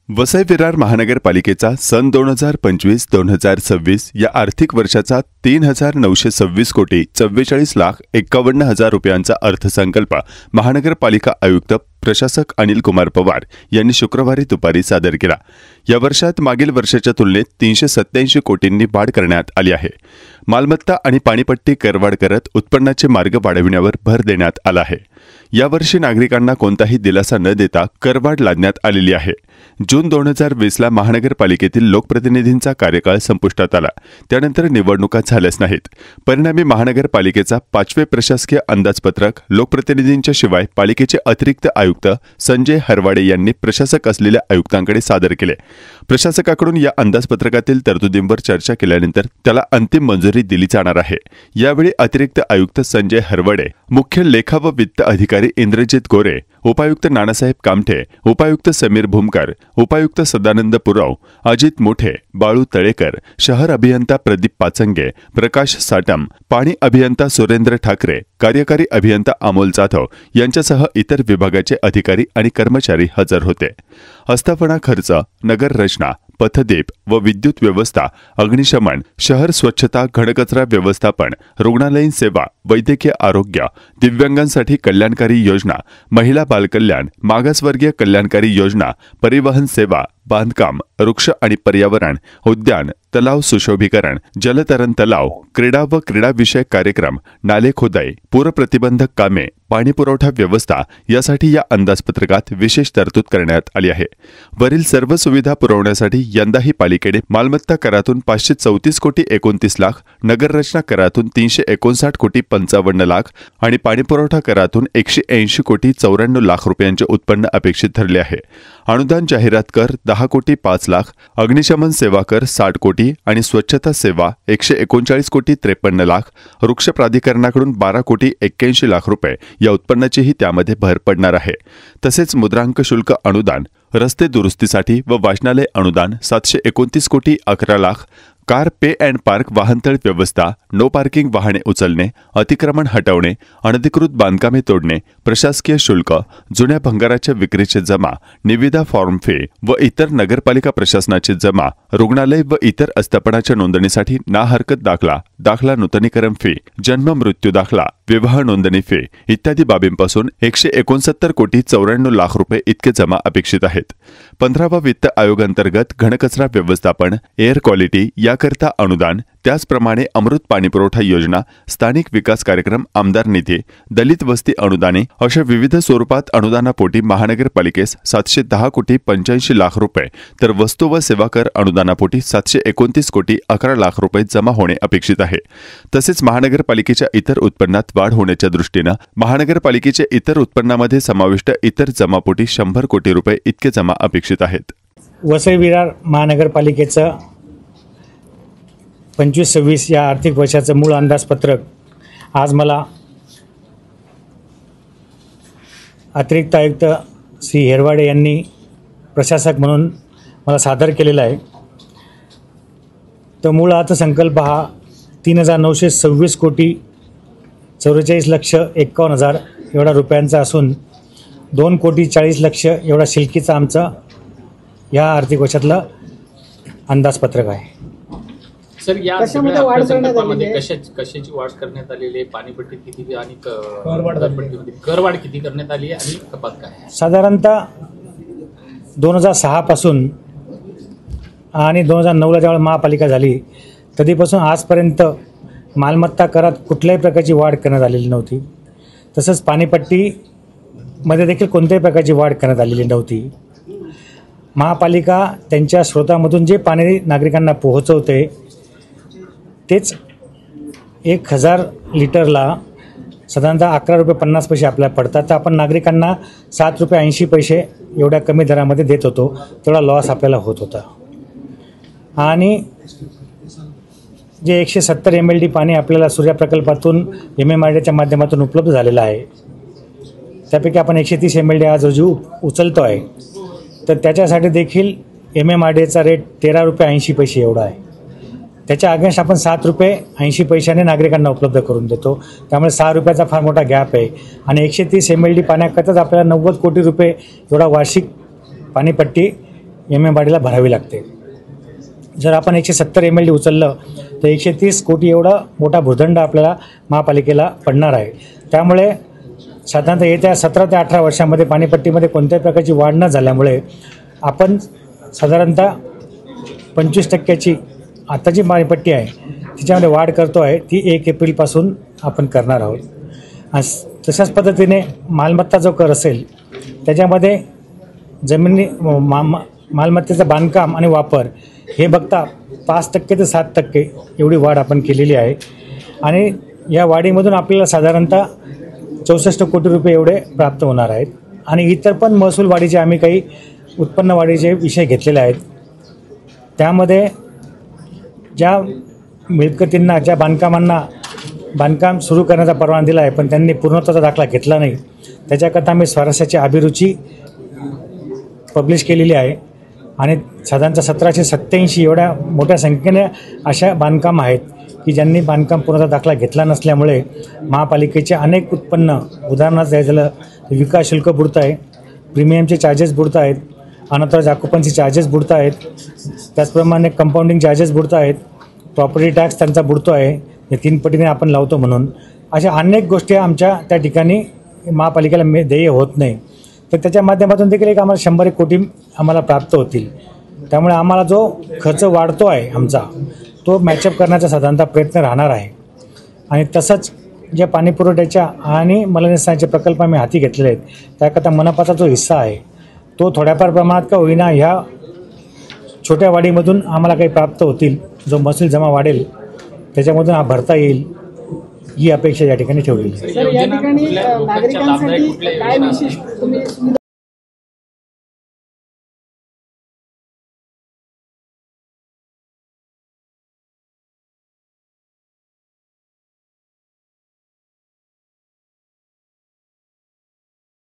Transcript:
वसई विरार महानगरपालिकेचा सन 2025-2026 या आर्थिक वर्षाचा 3,926 कोटी 44,51,000 रुपयांचा अर्थसंकल्प महानगरपालिका आयुक्त प्रशासक अनिल कुमार पवार यांनी शुक्रवारी दुपारी सादर केला। या वर्षात मागील वर्षाच्या तुलनेत 387 कोटींनी वाढ करण्यात आली आहे। मालमत्ता आणि पाणीपट्टी करवाढ करत उत्पन्नाचे मार्ग वाढविण्यावर भर देण्यात आला आहे। यावर्षी नागरिकांना कोणताही दिलासा न देता करवाढ लादण्यात आलेली आहे। जून 2020 ला महानगरपालिकेतील लोकप्रतिनिधींचा कार्यकाळ संपुष्टात आला। त्यानंतर निवडणुका झाल्याच नाहीत। परिणामी महानगरपालिकेचा 5वे प्रशासकीय अंदाजपत्रक लोकप्रतिनिधींच्या शिवाय पालिकेचे अतिरिक्त आयुक्त संजय हरवाडे यांनी प्रशासक असलेल्या आयुक्तांकडे सादर केले। प्रशासकाकडून या अंदाजपत्रकातील तरतुदींवर चर्चा केल्यानंतर त्याला अंतिम मंजुरी दिली जाणार आहे। यावेळी अतिरिक्त आयुक्त संजय हरवाडे, मुख्य लेखा व वित्त अधिकारी इंद्रजित गोरे, उपायुक्त नानासाहेब कामठे, उपायुक्त समीर भूमकर, उपायुक्त सदानंद पुराव, अजित मोठे, बाळू तळेकर, शहर अभियंता प्रदीप पाचंगे, प्रकाश साटम, पाणी अभियंता सुरेंद्र ठाकरे, कार्यकारी अभियंता अमोल जाधव यांच्यासह इतर विभागाचे अधिकारी आणि कर्मचारी हजर होते। आस्थापना खर्च, नगर रचना, पथदीप व विद्युत व्यवस्था, अग्निशमन, शहर स्वच्छता, घनकचरा व्यवस्थापन, रुग्णालयीन सेवा, वैद्यकीय आरोग्य, दिव्यांगांसाठी कल्याणकारी योजना, महिला बालकल्याण, मागासवर्गीय कल्याणकारी योजना, परिवहन सेवा, बांधकाम, वृक्ष आणि पर्यावरण, उद्यान, तलाव सुशोभीकरण, जलतरण तलाव, क्रीडा व क्रीडाविषयक कार्यक्रम, नाले खोदाई, पूर प्रतिबंधक कामे, पाणीपुरवठा व्यवस्था यासाठी या अंदाजपत्रकात विशेष तरतूद करण्यात आली आहे। वरील सर्व सुविधा पुरवण्यासाठी यंदाही पालिकेने मालमत्ता करातून 534 कोटी 29 लाख, नगररचना करातून 359 कोटी 55 लाख आणि पाणीपुरवठा करातून 180 कोटी 94 लाख रुपयांचे उत्पन्न अपेक्षित धरले आहे। अनुदान जाहिरात कर 10 कोटी 5 लाख, अग्निशमन सेवा कर 60 कोटी आणि स्वच्छता सेवा 139 कोटी 53 लाख, वृक्ष प्राधिकरणाकडून 12 कोटी 81 लाख रुपये या उत्पन्नाचीही त्यामध्ये भर पडणार आहे। तसेच मुद्रांक शुल्क अनुदान, रस्ते दुरुस्तीसाठी व वाचनालय अनुदान 729 कोटी 11 lakh, car pay and park वाहनतळ व्यवस्था, नो पार्किंग वाहने उचलणे, अतिक्रमण हटवणे, अनधिकृत बांधकामे तोडणे, प्रशासकीय शुल्क, जुन्या भंगाराच्या विक्रीचे जमा, निविदा फॉर्म फी व इतर नगरपालिका प्रशासनाचे जमा, रुग्णालय व इतर आस्थापनाच्या नोंदणीसाठी ना हरकत दाखला, दाखला नूतनीकरण फी, जन्म मृत्यू दाखला, विवाह नोंदणी फी इत्यादी बाबींपासून 169 कोटी 94 लाख रुपये इतके जमा अपेक्षित आहेत। 15वा वित्त आयोग अंतर्गत घनकचरा व्यवस्थापन, एअर क्वालिटी याकरता अनुदान, त्याचप्रमाणे अमृत पाणीपुरवठा योजना, स्थानिक विकास कार्यक्रम, आमदार निधी, दलित वस्ती अनुदाने अशा विविध स्वरूपात अनुदानापोटी महानगरपालिकेस 710 कोटी 85 लाख रुपये तर वस्तू व सेवा कर अनुदानापोटी 729 कोटी 11 लाख रुपये जमा होणे अपेक्षित आहे। तसेच महानगरपालिकेच्या इतर उत्पन्नात वाढ होण्याच्या दृष्टीने महानगरपालिकेचे इतर उत्पन्नामध्ये समाविष्ट इतर जमापोटी 100 कोटी रुपये इतके जमा अपेक्षित आहेत। वसई विरार महानगरपालिकेचं 25-26 या आर्थिक वर्षाचं मूळ अंदाजपत्रक आज मला अतिरिक्त आयुक्त श्री हेरवाडे यांनी प्रशासक म्हणून मला सादर केलेला आहे। तर मूळ अर्थसंकल्प हा 3,926 कोटी 44 लक्ष 51,000 एवढा रुपयांचा असून 2 कोटी 40 लक्ष एवढा शिल्कीचा आमचा या आर्थिक वर्षातला अंदाजपत्रक आहे। सर, या सगळ्या अर्थसंकल्पामध्ये कशाची वाढ करण्यात आलेली आहे? पाणीपट्टी किती आणि करवाढ किती करण्यात आली आहे आणि कपात काय? साधारणतः 2006 पासून आणि 2009ला जेव्हा महापालिका झाली तधीपासून आजपर्यंत मालमत्ता करात कुठल्याही प्रकारची वाढ करण्यात आलेली नव्हती। तसंच पाणीपट्टीमध्ये देखील कोणत्याही प्रकारची वाढ करण्यात आलेली नव्हती। महापालिका त्यांच्या स्रोतामधून जे पाणी नागरिकांना पोहोचवते तेच 1000 लिटरला साधारणतः 11 रुपये 50 पैसे आपल्याला पडतात। तर आपण नागरिकांना 7 रुपये 80 पैसे एवढ्या कमी दरामध्ये देत होतो, तेवढा लॉस आपल्याला होत होता। आणि जे 170 MLD पाणी आपल्याला सूर्य प्रकल्पातून MMRDच्या माध्यमातून उपलब्ध झालेलं आहे, त्यापैकी आपण 130 MLD आज रोजी उचलतो आहे। तर त्याच्यासाठी देखील MMRDचा रेट 13 रुपये 80 पैसे एवढा आहे। त्याच्या अगेन्स्ट आपण 7 रुपये 80 पैशाने नागरिकांना उपलब्ध करून देतो। त्यामुळे 6 रुपयाचा फार मोठा गॅप आहे आणि 130 MLD पाण्याकरताच आपल्याला 90 कोटी रुपये एवढा वार्षिक पाणीपट्टी MMवाडीला भरावी लागते. जर आपण 170 MLD उचललं तर 130 कोटी एवढा मोठा भूर्दंड आपल्याला महापालिकेला पडणार आहे. त्यामुळे साधारणतः येत्या 17 ते 18 वर्षामध्ये पाणीपट्टीमध्ये कोणत्याही प्रकारची वाढ न झाल्यामुळे आपण साधारणतः 25% आता जी पाणीपट्टी आहे तिच्यामध्ये वाढ करतो आहे ती 1 एप्रिलपासून आपण करणार आहोत. तशाच पद्धतीने मालमत्ता जो कर असेल त्याच्यामध्ये जमिनी मालमत्तेचं बांधकाम आणि वापर हे बघता 5% ते 7% एवढी वाढ आपण केलेली आहे. आणि या वाढीमधून आपल्याला साधारणतः 64 कोटी रुपये एवढे प्राप्त होणार आहेत. आणि इतर पण महसूल वाढीचे आम्ही काही उत्पन्न वाढीचे विषय घेतलेले आहेत. त्यामध्ये ज्या मिळकतींना ज्या बांधकाम सुरू करण्याचा परवाना दिला आहे पण त्यांनी पूर्णत्वाचा दाखला घेतला नाही त्याच्याकरता आम्ही स्वारस्याची अभिरुची पब्लिश केलेली आहे. आणि साधारणतः 1787 एवढ्या मोठ्या संख्येने अशा बांधकाम आहेत की ज्यांनी बांधकाम पूर्णत्वाचा दाखला घेतला नसल्यामुळे महापालिकेचे अनेक उत्पन्न उदाहरणार्थ द्यायचं विकास शुल्क बुडत आहे, प्रीमियमचे चार्जेस बुडत आहेत, अनॉथराइज्ड ऑक्युपन्सी चार्जेस बुडत आहेत, त्याचप्रमाणे कंपाऊंडिंग चार्जेस बुडत आहेत, प्रॉपर्टी टॅक्स त्यांचा बुडतो आहे हे 3 पटीने आपण लावतो म्हणून. अशा अनेक गोष्टी आमच्या त्या ठिकाणी महापालिकेला देय होत नाही. तर त्याच्या माध्यमातून देखील एक आम्हाला 100 कोटी आम्हाला प्राप्त होतील. त्यामुळे आम्हाला जो खर्च वाढतो आहे आमचा तो मॅचअप करण्याचा साधारणतः प्रयत्न राहणार आहे. आणि तसंच ज्या पाणीपुरवठ्याच्या आणि मलनिस्सारणाचे प्रकल्प आम्ही हाती घेतलेले आहेत त्याकरता मनपाचा जो हिस्सा आहे तो थोड्याफार प्रमाणात का होईना ह्या छोट्या वाढीमधून आम्हाला काही प्राप्त होतील. जो महसूल जमा वाढेल त्याच्यामधून हा भरता येईल ही अपेक्षा या ठिकाणी ठेवलेली आहे. सर, या ठिकाणी नागरिकांसाठी काय विशेष तुम्ही